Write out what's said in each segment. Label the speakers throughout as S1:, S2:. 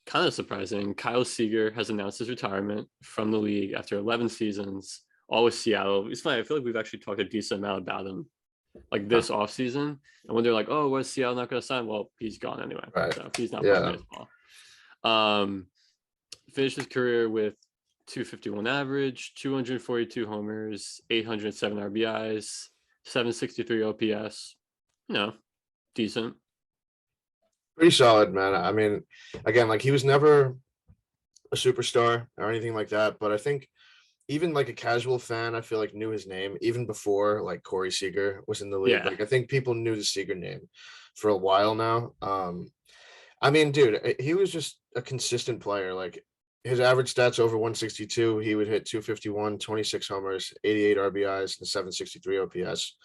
S1: kind of surprising. Kyle Seager has announced his retirement from the league after 11 seasons, all with Seattle. It's funny. I feel like we've actually talked a decent amount about him like
S2: Huh.
S1: this offseason. And when they're like, oh, was Seattle not going to sign? Well, he's gone anyway.
S2: Right.
S1: So he's not playing
S2: Yeah.
S1: baseball. Um, Finished his career with 251 average, 242 homers, 807 RBIs, 763 OPS. You know, decent.
S2: Pretty solid, man. I mean, again, like he was never a superstar or anything like that, but I think even like a casual fan, I feel like knew his name even before like Corey Seager was in the league.
S1: Yeah.
S2: Like I think people knew the Seager name for a while now. I mean, dude, he was just a consistent player. Like his average stats over 162, he would hit 251, 26 homers, 88 RBIs, and 763 OPS.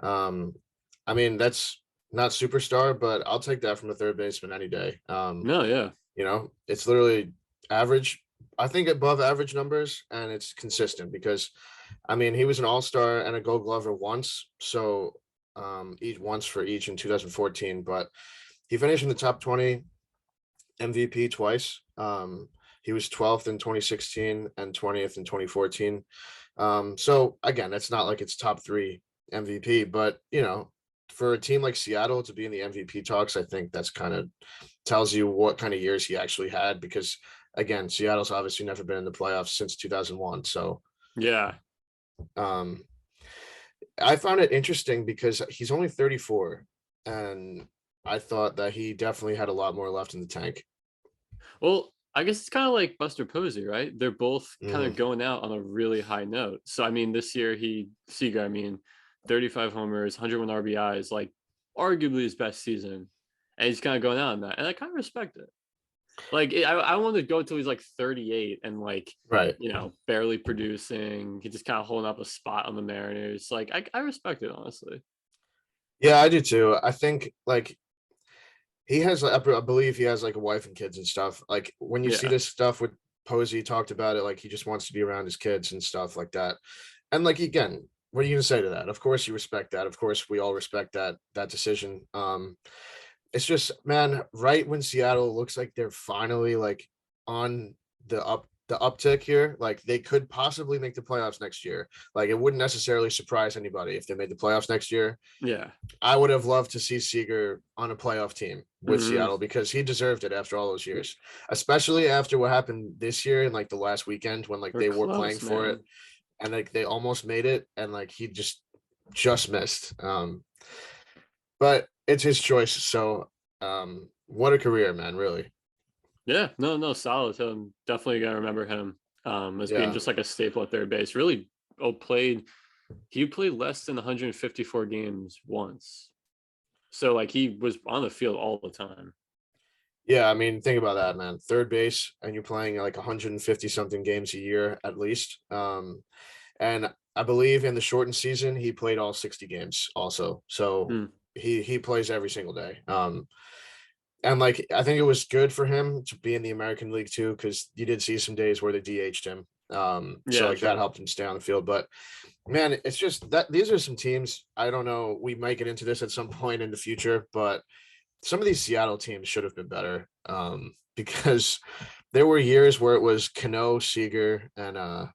S2: Um, I mean, that's not superstar, but I'll take that from a third baseman any day.
S1: No, yeah.
S2: It's literally average. I think above average numbers, and it's consistent because, I mean, he was an All Star and a Gold Glover once, so each once for each in 2014, but he finished in the top 20 MVP twice. He was 12th in 2016 and 20th in 2014. So again, it's not like it's top three MVP, but for a team like Seattle to be in the MVP talks, I think that's kind of tells you what kind of years he actually had because again, Seattle's obviously never been in the playoffs since 2001. So
S1: Yeah.
S2: um I found it interesting because he's only 34 and I thought that he definitely had a lot more left in the tank.
S1: Well, I guess it's kind of like Buster Posey, right? They're both kind of
S2: Mhm.
S1: going out on a really high note. So I mean, this year Seager, I mean, 35 homers, 101 RBIs, like arguably his best season, and he's kind of going out on that, and I kind of respect it. Like I want to go until he's like 38 and like
S2: Right.
S1: barely producing. He just kind of holding up a spot on the Mariners. Like I respect it honestly.
S2: Yeah, I do too. I think like he has, I believe he has like a wife and kids and stuff. Like when you see
S1: Yeah,
S2: this stuff with Posey talked about it, like he just wants to be around his kids and stuff like that. And like again, what are you gonna say to that? Of course you respect that. Of course we all respect that decision. It's just man, right when Seattle looks like they're finally like on the uptick here, like they could possibly make the playoffs next year. Like it wouldn't necessarily surprise anybody if they made the playoffs next year.
S1: yeah.
S2: I would have loved to see Seager on a playoff team with
S1: Hmm.
S2: Seattle because he deserved it after all those years, especially after what happened this year and like the last weekend when like
S1: We're
S2: they were playing
S1: close,
S2: for it
S1: man.
S2: and like they almost made it and like he just missed. But it's his choice. So what a career, man, really.
S1: Yeah, no, no, solid. Definitely gonna remember him as being
S2: Yeah.
S1: just like a staple at third base. Really, played. He played less than 154 games once, so like he was on the field all the time.
S2: Yeah, I mean, think about that, man. Third base, and you're playing like 150 something games a year at least. And I believe in the shortened season, he played all 60 games also. So
S1: Hmm.
S2: he plays every single day. And like I think it was good for him to be in the American League too, because you did see some days where they DH'd him. So
S1: Yeah,
S2: like that
S1: true.
S2: helped him stay on the field. But man, it's just that these are some teams. I don't know. We might get into this at some point in the future, but some of these Seattle teams should have been better. Because there were years where it was Cano, Seager, and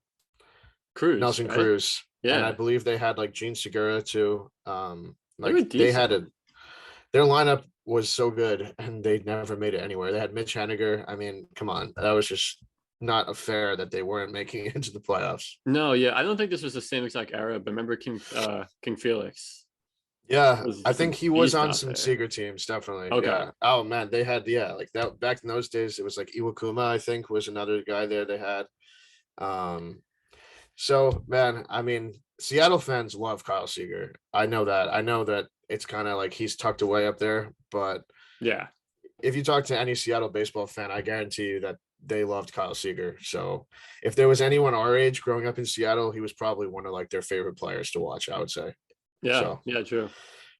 S1: Cruz,
S2: Nelson
S1: right?
S2: Cruz, and I
S1: Yeah,
S2: believe they had like Gene Segura too.
S1: they were
S2: Like they had
S1: decent.
S2: a their lineup was so good, and they never made it anywhere. They had Mitch Haniger. I mean, come on, that was just not fair that they weren't making it into the playoffs.
S1: No, yeah, I don't think this was the same exact era, but remember King Felix
S2: Yeah,
S1: was
S2: I
S1: just a
S2: think he was
S1: beast
S2: on
S1: out
S2: some
S1: there.
S2: Seager teams, definitely.
S1: Okay.
S2: Yeah. Oh man, they had like that back in those days. It was like Iwakuma, I think, was another guy there they had. Um, So, man, I mean, Seattle fans love Kyle Seager. I know that. I know that it's kind of like he's tucked away up there, but
S1: Yeah.
S2: if you talk to any Seattle baseball fan, I guarantee you that they loved Kyle Seager. So, if there was anyone our age growing up in Seattle, he was probably one of like their favorite players to watch, I would say.
S1: Yeah.
S2: So,
S1: Yeah, true.